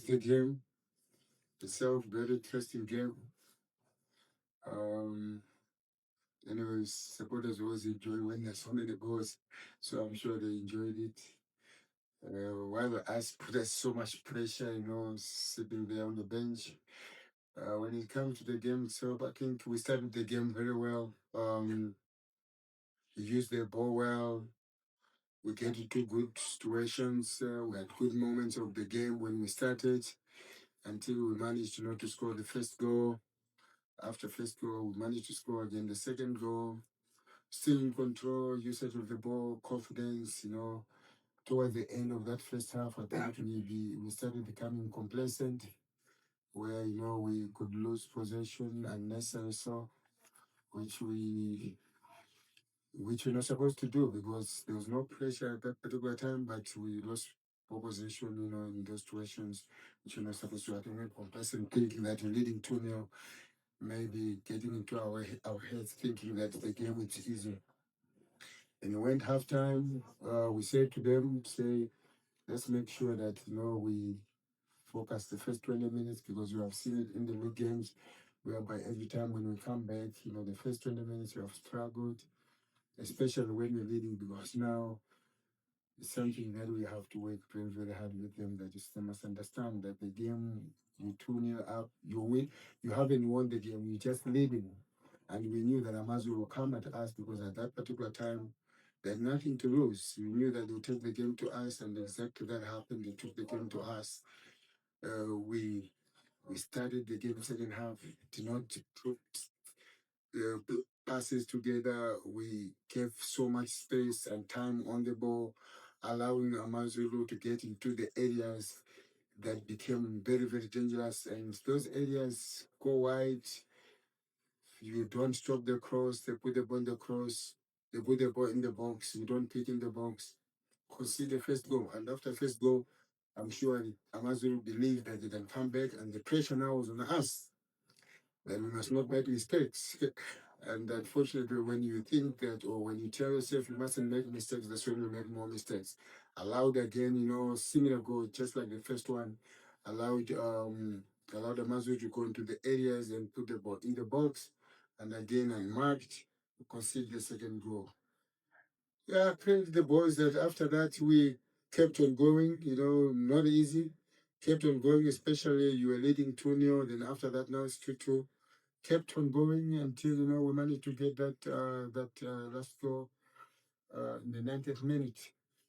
the game itself, very interesting game. Um, Anyways, supporters always enjoy when there's so many goals, so I'm sure they enjoyed it. While us put us so much pressure, sitting there on the bench. When it comes to the game itself, I think we started the game very well. We used the ball well. We get into good situations. We had good moments of the game when we started until we managed to score the first goal. After first goal, we managed to score again the second goal. Still in control, usage of the ball, confidence, Toward the end of that first half, I think we started becoming complacent, where we could lose possession unnecessarily so, which we which we're not supposed to do because there was no pressure at that particular time, but we lost possession, in those situations, which we're not supposed to. I think we're complacent, thinking that we're leading 2-0, maybe getting into our heads, thinking that the game is easy. And it went halftime. We said to them, let's make sure that we focus the first 20 minutes because we have seen it in the league games, whereby every time when we come back, the first 20 minutes we have struggled, especially when we're leading, because now it's something that we have to work very, very hard with them. That is, they must understand that the game, you 2-0 up, you win, you haven't won the game, you're just leading. And we knew that AmaZulu will come at us because at that particular time, they had nothing to lose. We knew that they would take the game to us, and exactly that happened. They took the game to us. We started the game second half, did not put passes together. We gave so much space and time on the ball, allowing AmaZulu to get into the areas that became very, very dangerous. And those areas go wide. You don't stop the cross, they put the ball in the cross, they put the ball in the box, you don't pick in the box. Concede the first goal. And after first goal, I'm sure AmaZulu believed that they can come back, and the pressure now was on us. Then we must not make mistakes. And unfortunately, when you think that, or when you tell yourself you mustn't make mistakes, that's when you make more mistakes. Allowed again, similar goal, just like the first one. Allowed the Mazu to go into the areas and put the ball in the box. And again, I marked, concede the second goal. Yeah, credit the boys that after that we kept on going, not easy. Kept on going, especially you were leading 2-0, then after that now it's 2-2. Kept on going until we managed to get that last goal in the 90th minute.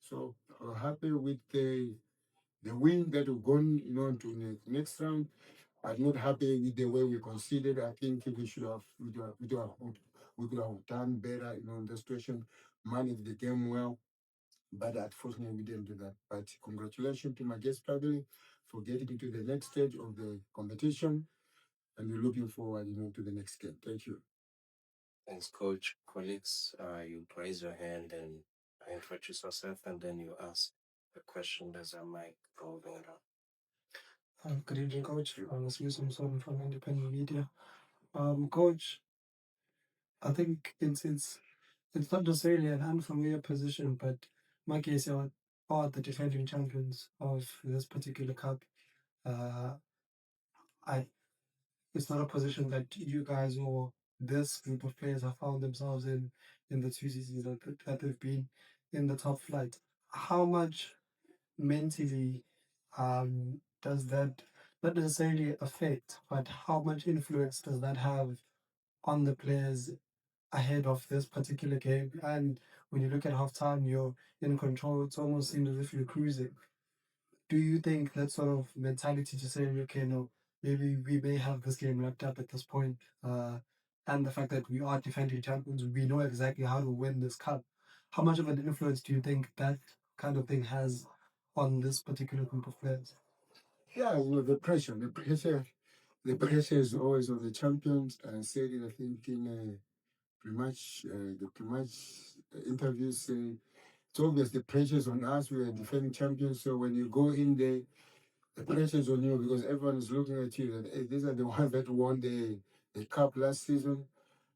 So happy with the win that we've gone to the next round. I'm not happy with the way we conceded. I think we could have done better in the situation, managed the game well. But unfortunately, we didn't do that. But congratulations to Magesi family for getting into the next stage of the competition, and we're looking forward, to the next game. Thank you. Thanks, coach. Colleagues, you raise your hand and introduce yourself, and then you ask the question. There's a mic moving around. Good evening, Coach. I'm Yusuf from Independent Media. Coach, I think it's not necessarily an unfamiliar position, but Magesi are the defending champions of this particular cup. Uh, I it's not a position that you guys or this group of players have found themselves in the 2 seasons that they've been in the top flight. How much mentally does that not necessarily affect, but how much influence does that have on the players ahead of this particular game? And when you look at halftime, you're in control. It's almost seems as if you're cruising. Do you think that sort of mentality to say, okay, no, maybe we may have this game wrapped up at this point, and the fact that we are defending champions, we know exactly how to win this cup. How much of an influence do you think that kind of thing has on this particular group of players? Yeah, the pressure is always on the champions. I said it, I think, in the pre-match interviews. Say it's obvious the pressure is on us. We are defending champions, so when you go in there, the pressure is on you because everyone is looking at you. That hey, these are the ones that won the cup last season.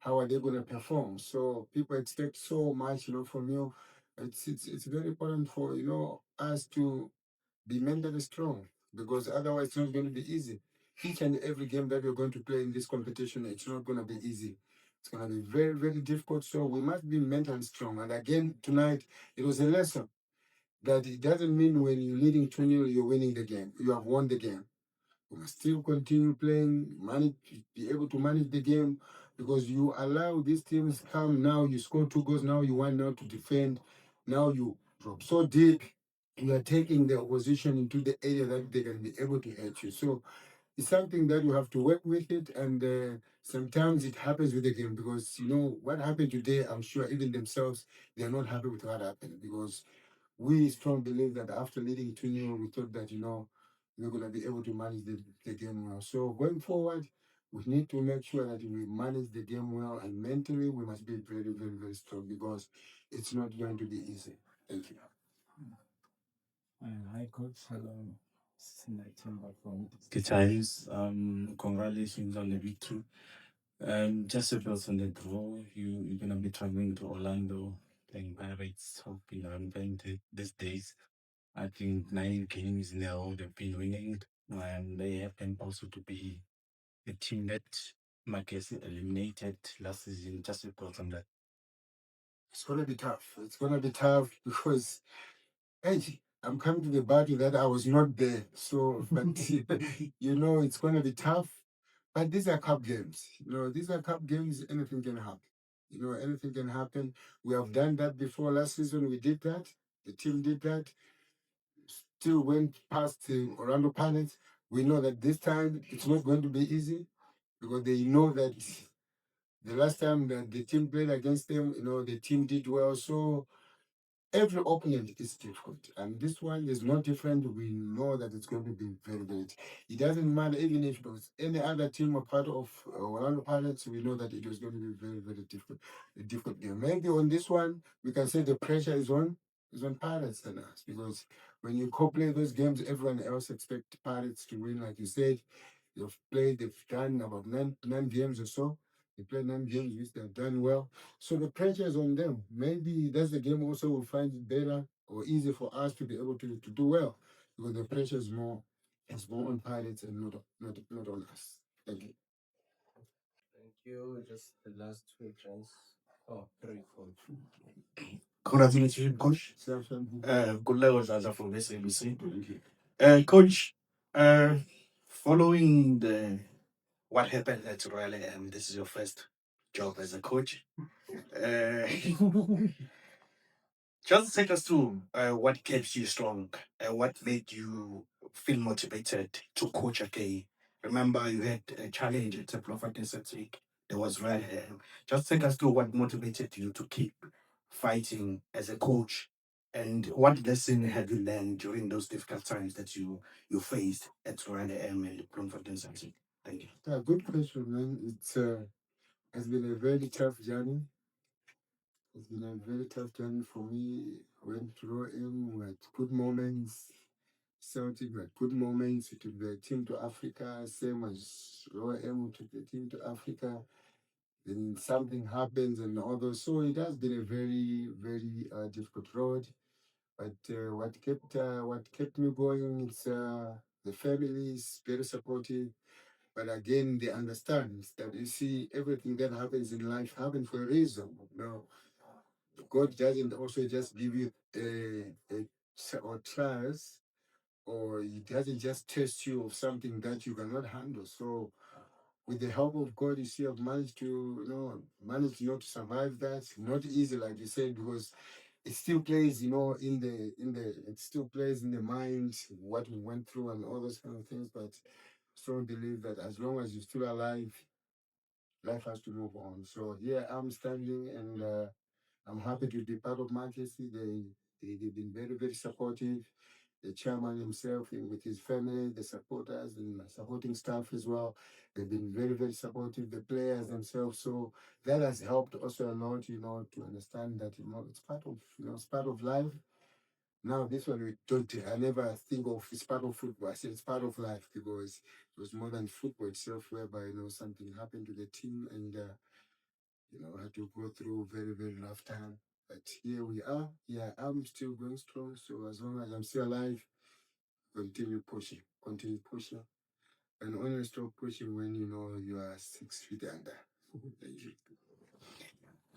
How are they going to perform? So people expect so much, from you. It's very important for us to be mentally strong. because otherwise it's not going to be easy. Each and every game that we're going to play in this competition, it's not going to be easy. It's going to be very, very difficult. So we must be mentally strong. And again, tonight, it was a lesson that it doesn't mean when you're leading 2-0, you're winning the game. You have won the game. We must still continue playing, manage, be able to manage the game, because you allow these teams come now. You score 2 goals. Now you want now to defend. Now you drop so deep. You are taking the opposition into the area that they can be able to hurt you. So it's something that you have to work with it, and sometimes it happens with the game, because you know what happened today. I'm sure even themselves they're not happy with what happened, because we strong believe that after leading 2-0, we thought that, you know, we're going to be able to manage the game well. So going forward, we need to make sure that we manage the game well, and mentally we must be very, very, very strong, because it's not going to be easy. Thank you. Hi, Coach. Hello. Timber from Good Times. Congratulations on the victory. Just a bit on the draw. You're gonna be traveling to Orlando, playing Pirates. Hoping I'm playing these days. I think 9 games now they've been winning, and they happen also to be the team that Magesi eliminated last season. Just a bit on that. It's going to be tough. It's going to be tough because, hey, I'm coming to the battle that I was not there. So, but you know, it's going to be tough. But these are cup games. You know, these are cup games. Anything can happen. You know, anything can happen. We have done that before. Last season, we did that. The team did that. Still went past the Orlando Pirates. We know that this time it's not going to be easy, because they know that the last time that the team played against them, you know, the team did well. So every opponent is difficult, and this one is not different. We know that it's going to be very good. It doesn't matter, even if it was any other team or part of Orlando Pirates, we know that it was going to be very, very difficult, a difficult game. Maybe on this one, we can say the pressure is on Pirates than us, because when you co-play those games, everyone else expects Pirates to win. Like you said, they've done about nine games or so. They played 9 games, which they've done well. So the pressure is on them. Maybe that's the game also will find it better or easy for us to be able to do well, because the pressure is more, it's more on Pirates and not on us. Thank you. Thank you. Just the last 2 chance. Oh, 3, 4. Congratulations, Coach. Good luck with Zaza from SABC. Coach, following the what happened at Royal AM, this is your first job as a coach. Uh, just take us through what kept you strong, what made you feel motivated to coach again. Remember, you had a challenge at Bloemfontein Celtic. There was Royal AM. Just take us through what motivated you to keep fighting as a coach, and what lesson have you learned during those difficult times that you faced at Royal AM and Bloemfontein Celtic? Thank you. Yeah, good question, man. It's been a very tough journey. It's been a very tough journey for me. I went through him. We had good moments. Celtic, we had good moments. We took the team to Africa, same as Royal M, we took the team to Africa. Then something happens and all those. So it has been a very, very difficult road. But what kept me going is the family is very supportive. But again, they understand that, you see, everything that happens in life happens for a reason. You know, God doesn't also just give you or trials, or He doesn't just test you of something that you cannot handle. So with the help of God, you see, I've managed to, manage not to survive that. Not easy, like you said, because it still plays, it still plays in the mind what we went through and all those kind of things. But strong believe that as long as you're still alive, life has to move on. So here I'm standing, and I'm happy to be part of Magesi. They've been very, very supportive. The chairman himself, with his family, the supporters and supporting staff as well, they've been very, very supportive. The players themselves, so that has helped also a lot, to understand that, it's part of life. Now this one we don't. I never think of it's part of football. I said it's part of life, because it was more than football itself, whereby something happened to the team, and had to go through a very, very rough time. But here we are. Yeah, I'm still going strong. So as long as I'm still alive, continue pushing. And only stop pushing when you know you are 6 feet under. Thank you.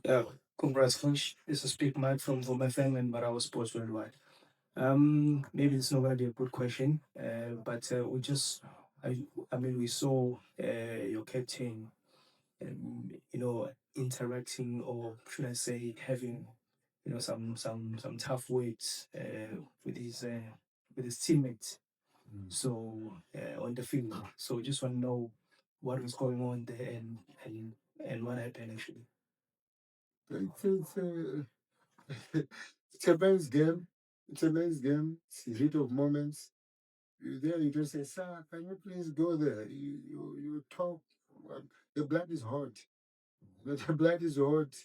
Yeah, congrats, coach. This is Big Mike from my family and Marawa Sports Worldwide. Maybe it's not really a good question, but we saw your captain, interacting, or should I say, having, some tough words with his teammates. So on the field. So just want to know what was going on there and what happened actually. It's a men's game. It's a men's game. It's a heat of moments. You there, you just say, "Sir, can you please go there?" You talk. The blood is hot. The blood is hot,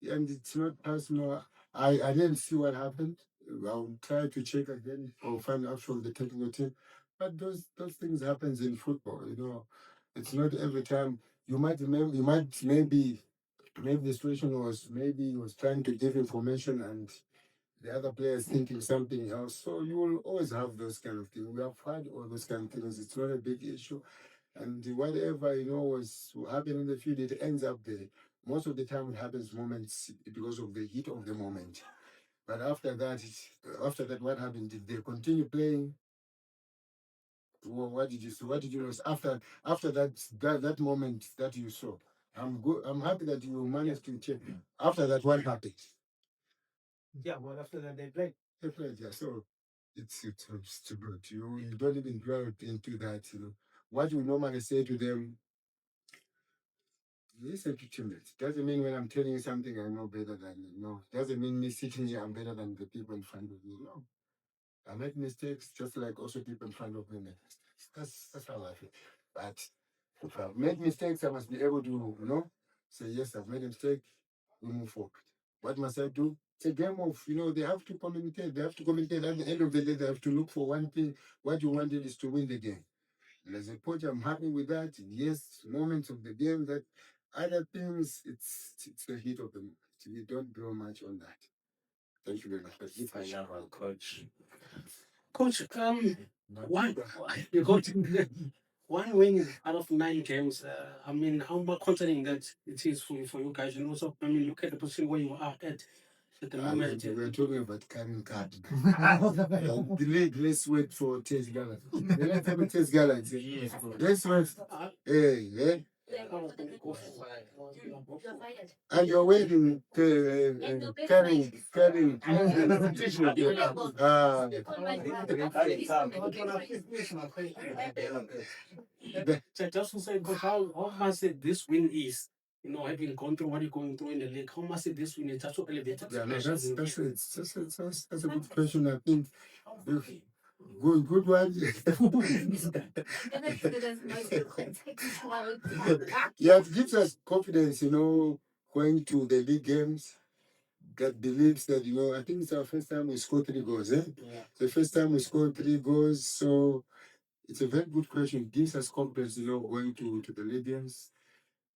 and it's not personal. I didn't see what happened. I'll try to check again or find out from the technical team. But those things happens in football. It's not every time. You might remember. You might maybe the situation was maybe he was trying to give information and the other players thinking something else. So you will always have those kind of things. We have had all those kind of things. It's not a big issue. And whatever, was happening in the field, it ends up there. Most of the time it happens moments because of the heat of the moment. But after that, what happened? Did they continue playing? Well, what did you see? What did you notice after that moment that you saw? I'm good. I'm happy that you managed to check. After that, what happened? Yeah, well, after that they played. They played, yeah. So it's too good. You don't even dwell into that. What you normally say to them. Listen to teammates. Doesn't mean when I'm telling you something I know better than you. No. Doesn't mean me sitting here I'm better than the people in front of me. No. I make mistakes just like also people in front of me make mistakes. That's how I feel. But if I've made mistakes, I must be able to, say yes, I've made a mistake, we move forward. What must I do? It's a game of, they have to communicate. They have to communicate. At the end of the day, they have to look for one thing. What you wanted is to win the game. And as a coach, I'm happy with that. Yes, moments of the game that other things, it's the heat of the moment. You don't draw much on that. Thank you very much. But if I Final one, coach. Coach, one you got one win out of 9 games. How much confident that it is for you guys, and also, look at the position where you are at the moment. We're talking about carrying card. The league, let's wait for Test Gallants. Let's have a Test Gallants. Yes, Let's wait. Hey. And you're waiting carrying Just to say, but how much this win is, having gone through what you're going through in the league, how much this win is just to elevate yeah, no, that's a good question. I think good one. Yeah, it gives us confidence, going to the league games. That believes that, I think it's our first time we scored 3 goals, eh? Yeah. The first time we scored 3 goals, so it's a very good question. It gives us confidence, going to the league games.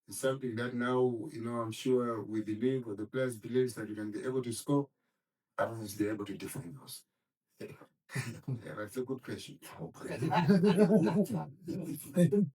It's something that now, I'm sure we believe, or the players believe that you can be able to score, and be able to defend us. Yeah, that's a good question.